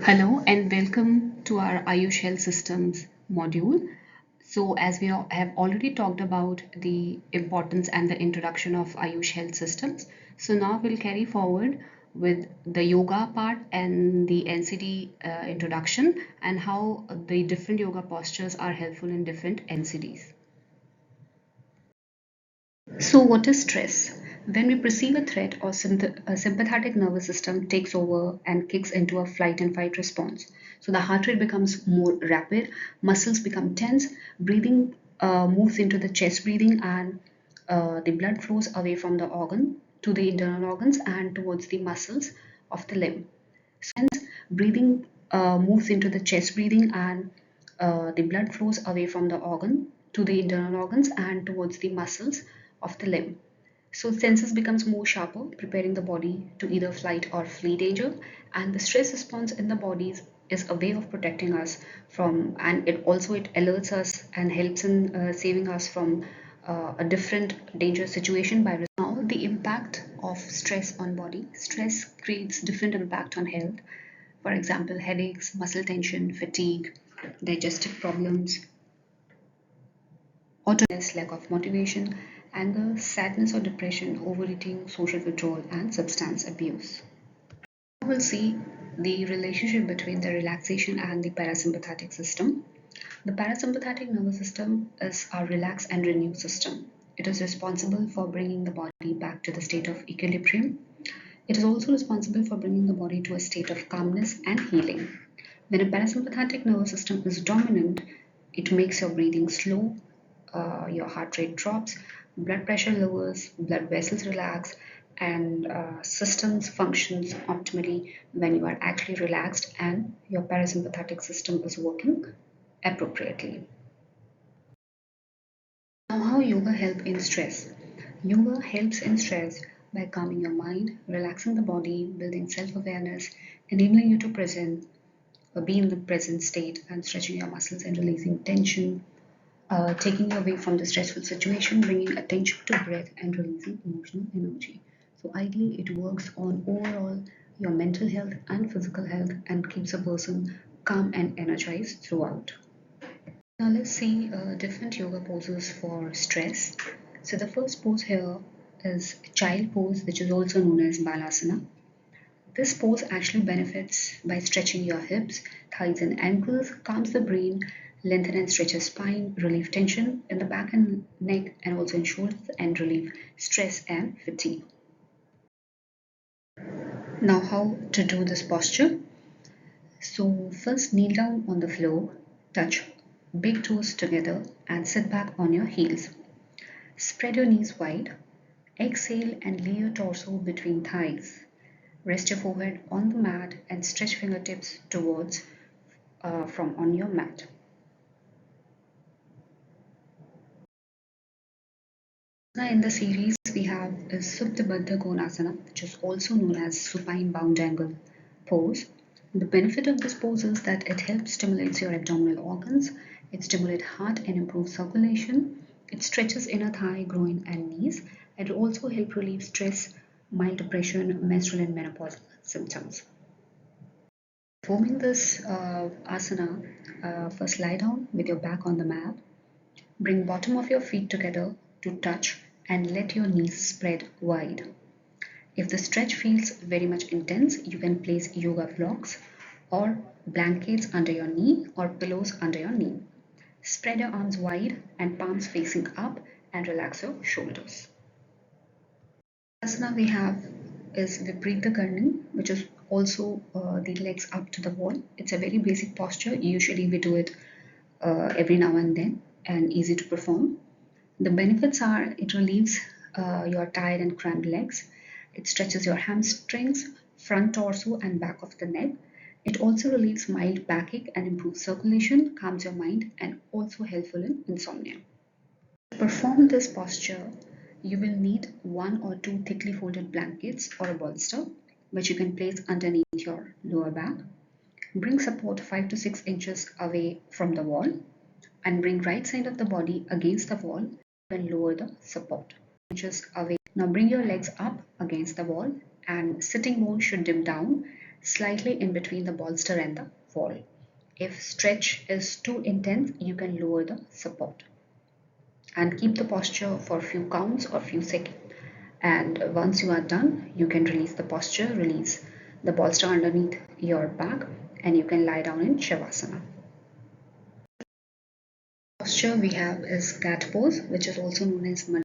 Hello and welcome to our Ayush Health Systems module. So, as have already talked about the importance and the introduction of Ayush Health Systems, so now we'll carry forward with the yoga part and the NCD introduction and how the different yoga postures are helpful in different NCDs. So, what is stress? When we perceive a threat or a sympathetic nervous system takes over and kicks into a flight and fight response. So, the heart rate becomes more rapid, muscles become tense, breathing moves into the chest breathing, and the blood flows away from the organ to the internal organs and towards the muscles of the limb. Hence, breathing moves into the chest breathing, and the blood flows away from the organ to the internal organs and towards the muscles of the limb. So senses becomes more sharper, preparing the body to either flight or flee danger. And the stress response in the body is a way of protecting us from, and it alerts us and helps in saving us from a different dangerous situation by now the impact of stress on body. Stress creates different impact on health. For example, headaches, muscle tension, fatigue, digestive problems, auto-stress, lack of motivation, anger, sadness or depression, overeating, social withdrawal, and substance abuse. We'll see the relationship between the relaxation and the parasympathetic system. The parasympathetic nervous system is our relax and renew system. It is responsible for bringing the body back to the state of equilibrium. It is also responsible for bringing the body to a state of calmness and healing. When a parasympathetic nervous system is dominant, it makes your breathing slow, your heart rate drops, blood pressure lowers, blood vessels relax, and systems functions optimally when you are actually relaxed and your parasympathetic system is working appropriately. Now, how yoga help in stress? Yoga helps in stress by calming your mind, relaxing the body, building self-awareness, enabling you to be in the present state, and stretching your muscles and releasing tension, taking you away from the stressful situation, bringing attention to breath, and releasing emotional energy. So, ideally, it works on overall your mental health and physical health and keeps a person calm and energized throughout. Now, let's see different yoga poses for stress. So, the first pose here is child pose, which is also known as Balasana. This pose actually benefits by stretching your hips, thighs, and ankles, calms the brain, lengthen and stretches spine, relieve tension in the back and neck, and also in shoulders, and relieve stress and fatigue. Now, how to do this posture? So, first kneel down on the floor, touch big toes together, and sit back on your heels. Spread your knees wide. Exhale and lay your torso between thighs. Rest your forehead on the mat and stretch fingertips towards from on your mat. Now in the series we have is Supta Baddha Konasana, which is also known as supine bound angle pose. The benefit of this pose is that it helps stimulate your abdominal organs, it stimulates heart and improves circulation, it stretches inner thigh, groin and knees, and it also help relieve stress, mild depression, menstrual and menopausal symptoms. Performing this asana, first lie down with your back on the mat. Bring bottom of your feet together to touch and let your knees spread wide. If the stretch feels very much intense, you can place yoga blocks or blankets under your knee or pillows under your knee. Spread your arms wide and palms facing up and relax your shoulders. Asana we have is Viparita Karni, which is also the legs up to the wall. It's a very basic posture. Usually we do it every now and then and easy to perform. The benefits are it relieves your tired and cramped legs. It stretches your hamstrings, front torso and back of the neck. It also relieves mild backache and improves circulation, calms your mind and also helpful in insomnia. To perform this posture, you will need one or two thickly folded blankets or a bolster, which you can place underneath your lower back. Bring support 5 to 6 inches away from the wall and bring right side of the body against the wall and lower the support inches away. Now bring your legs up against the wall and sitting bone should dip down slightly in between the bolster and the wall. If stretch is too intense, you can lower the support and keep the posture for a few counts or few seconds. And once you are done, you can release the posture, release the bolster underneath your back, and you can lie down in Shavasana. Posture we have is cat pose, which is also known as next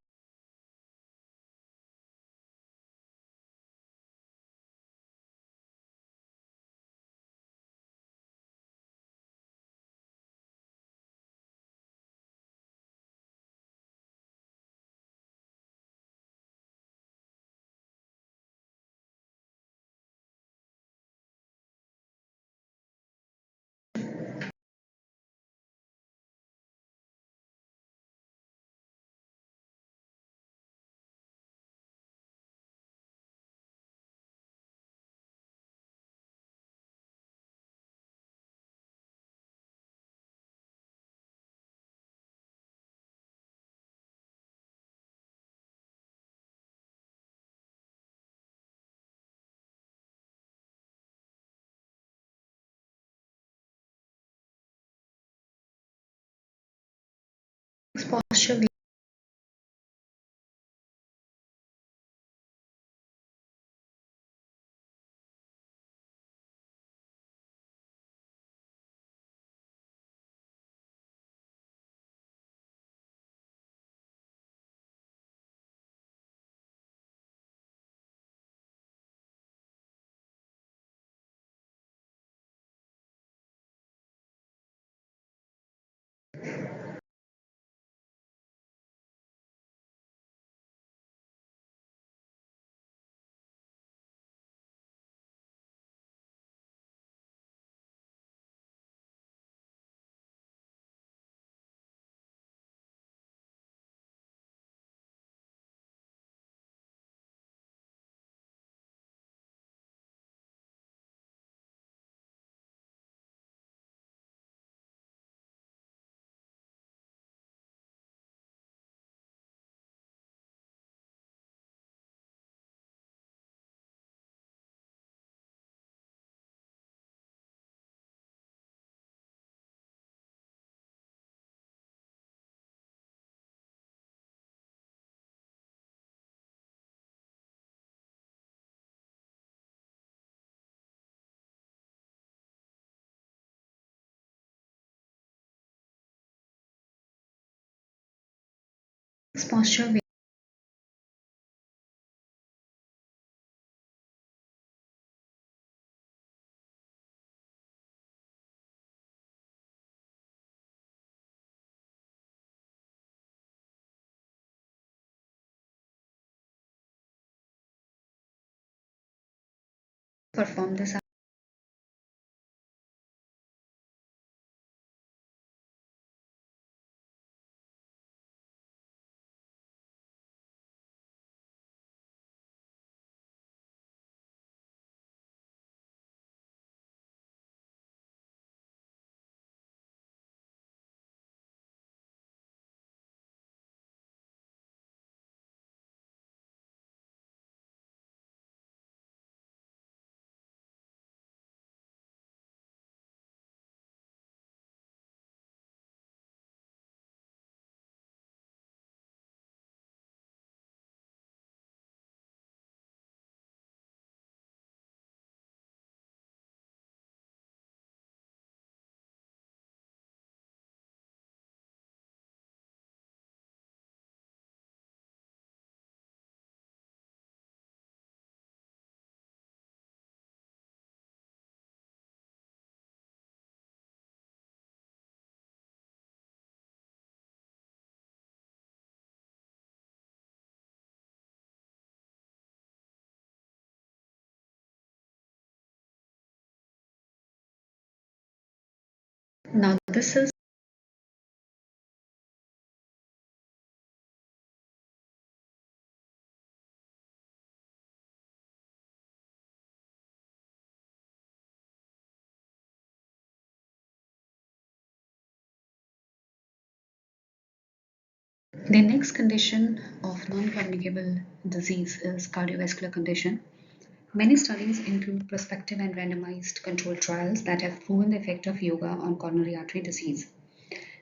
posture. Next posture we perform this. Now this is the next condition of non-communicable disease is cardiovascular condition. Many studies include prospective and randomized controlled trials that have proven the effect of yoga on coronary artery disease.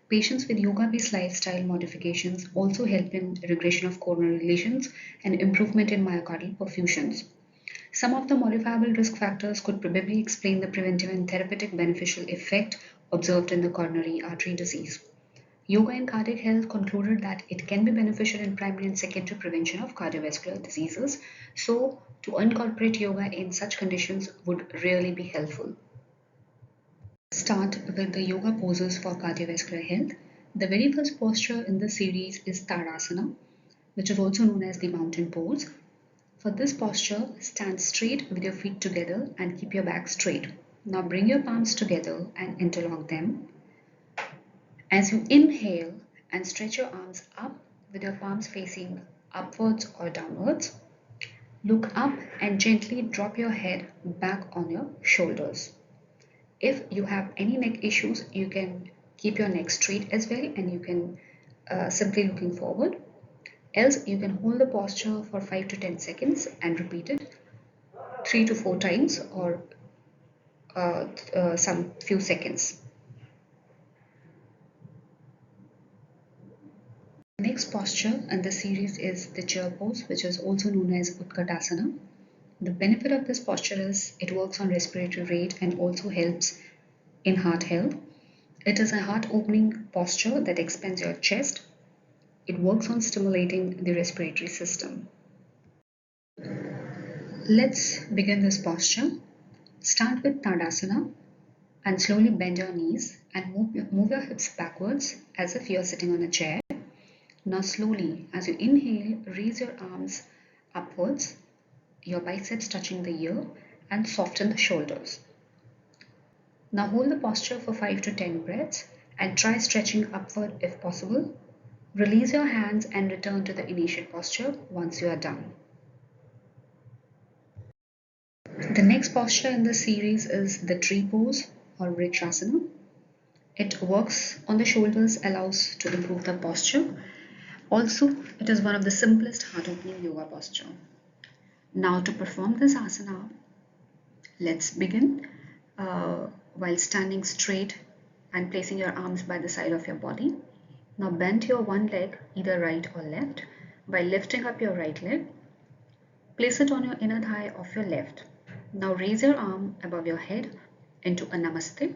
Patients with yoga-based lifestyle modifications also help in regression of coronary lesions and improvement in myocardial perfusions. Some of the modifiable risk factors could probably explain the preventive and therapeutic beneficial effect observed in the coronary artery disease. Yoga in Cardiac Health concluded that it can be beneficial in primary and secondary prevention of cardiovascular diseases, so to incorporate yoga in such conditions would really be helpful. Start with the yoga poses for cardiovascular health. The very first posture in this series is Tadasana, which is also known as the mountain pose. For this posture, stand straight with your feet together and keep your back straight. Now bring your palms together and interlock them. As you inhale and stretch your arms up with your palms facing upwards or downwards, look up and gently drop your head back on your shoulders. If you have any neck issues, you can keep your neck straight as well and you can simply looking forward. Else, you can hold the posture for 5 to 10 seconds and repeat it 3 to 4 times or some few seconds. The next posture in the series is the chair pose, which is also known as Utkatasana. The benefit of this posture is it works on respiratory rate and also helps in heart health. It is a heart opening posture that expands your chest. It works on stimulating the respiratory system. Let's begin this posture. Start with Tadasana and slowly bend your knees and move your hips backwards as if you're sitting on a chair. Now slowly, as you inhale, raise your arms upwards, your biceps touching the ear, and soften the shoulders. Now hold the posture for 5 to 10 breaths and try stretching upward if possible. Release your hands and return to the initial posture once you are done. The next posture in the series is the tree pose or Vrikshasana. It works on the shoulders, allows to improve the posture. Also, it is one of the simplest heart opening yoga posture. Now to perform this asana, let's begin while standing straight and placing your arms by the side of your body. Now bend your one leg, either right or left, by lifting up your right leg. Place it on your inner thigh of your left. Now raise your arm above your head into a namaste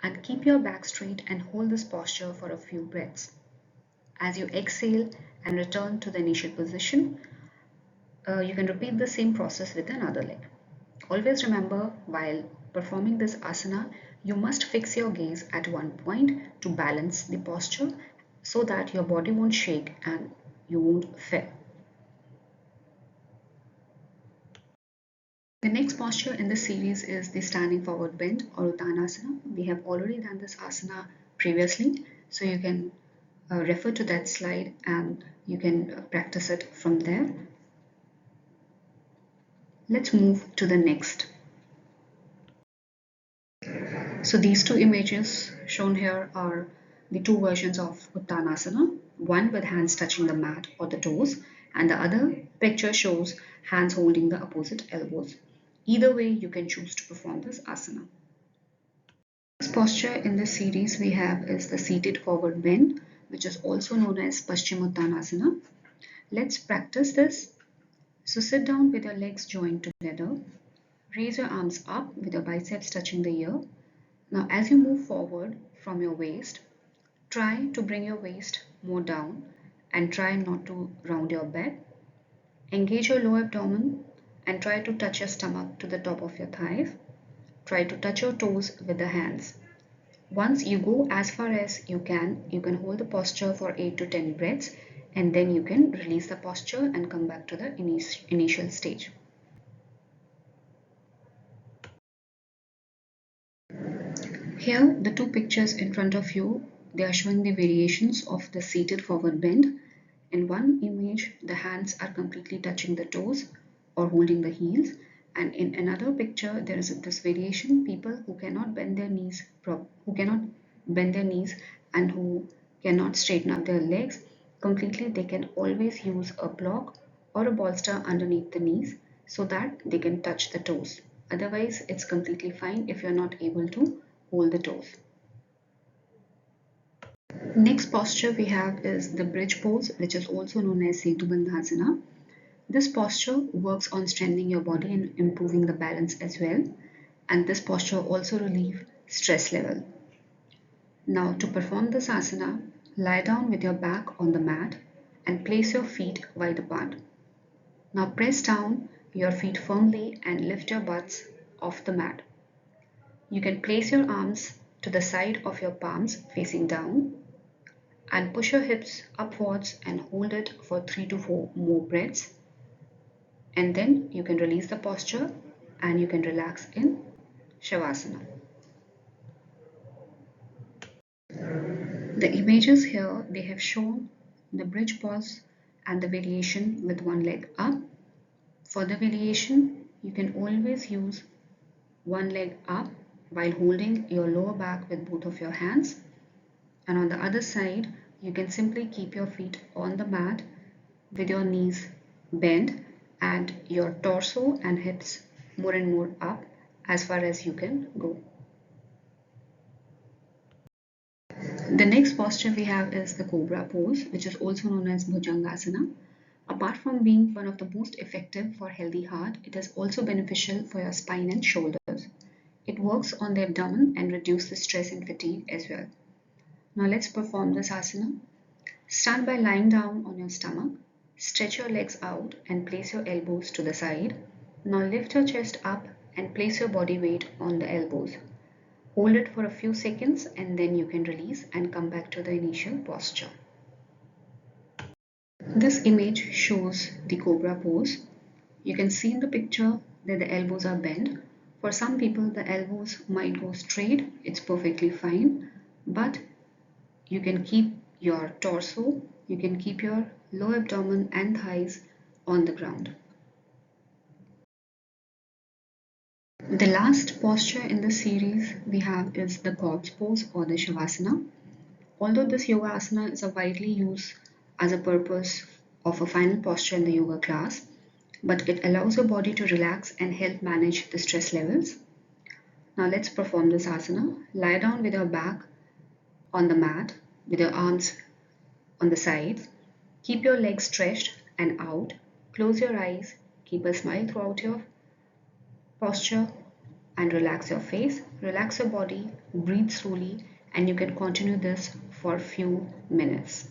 and keep your back straight and hold this posture for a few breaths. As you exhale and return to the initial position, you can repeat the same process with another leg. Always remember, while performing this asana, you must fix your gaze at one point to balance the posture so that your body won't shake and you won't fail. The next posture in the series is the standing forward bend or Uttanasana. We have already done this asana previously, so you can refer to that slide and you can practice it from there. Let's move to the next. So these two images shown here are the two versions of Uttanasana, one with hands touching the mat or the toes, and the other picture shows hands holding the opposite elbows. Either way, you can choose to perform this asana. This posture in this series we have is the seated forward bend, which is also known as Paschimottanasana. Let's practice this. So sit down with your legs joined together. Raise your arms up with your biceps touching the ear. Now as you move forward from your waist, try to bring your waist more down and try not to round your back. Engage your lower abdomen and try to touch your stomach to the top of your thighs. Try to touch your toes with the hands. Once you go as far as you can hold the posture for 8 to 10 breaths and then you can release the posture and come back to the initial stage. Here, the two pictures in front of you, they are showing the variations of the seated forward bend. In one image, the hands are completely touching the toes or holding the heels. And in another picture, there is this variation, people who cannot bend their knees, and who cannot straighten up their legs completely, they can always use a block or a bolster underneath the knees so that they can touch the toes. Otherwise, it's completely fine if you're not able to hold the toes. Next posture we have is the bridge pose, which is also known as Setu Bandhasana. This posture works on strengthening your body and improving the balance as well. And this posture also relieves stress level. Now to perform this asana, lie down with your back on the mat and place your feet wide apart. Now press down your feet firmly and lift your butts off the mat. You can place your arms to the side of your palms facing down and push your hips upwards and hold it for 3 to 4 more breaths. And then you can release the posture and you can relax in Shavasana. The images here, they have shown the bridge pose and the variation with one leg up. For the variation, you can always use one leg up while holding your lower back with both of your hands. And on the other side, you can simply keep your feet on the mat with your knees bent and your torso and hips more and more up as far as you can go. The next posture we have is the cobra pose, which is also known as Bhujangasana. Apart from being one of the most effective for healthy heart, it is also beneficial for your spine and shoulders. It works on the abdomen and reduces stress and fatigue as well. Now let's perform this asana. Start by lying down on your stomach. Stretch your legs out and place your elbows to the side. Now lift your chest up and place your body weight on the elbows. Hold it for a few seconds and then you can release and come back to the initial posture. This image shows the cobra pose. You can see in the picture that the elbows are bent. For some people, the elbows might go straight. It's perfectly fine. But you can keep your torso, you can keep your lower abdomen and thighs on the ground. The last posture in the series we have is the corpse pose or the Shavasana. Although this yoga asana is widely used as a purpose of a final posture in the yoga class, but it allows your body to relax and help manage the stress levels. Now let's perform this asana. Lie down with your back on the mat with your arms on the sides. Keep your legs stretched and out. Close your eyes. Keep a smile throughout your posture and relax your face. Relax your body. Breathe slowly and you can continue this for a few minutes.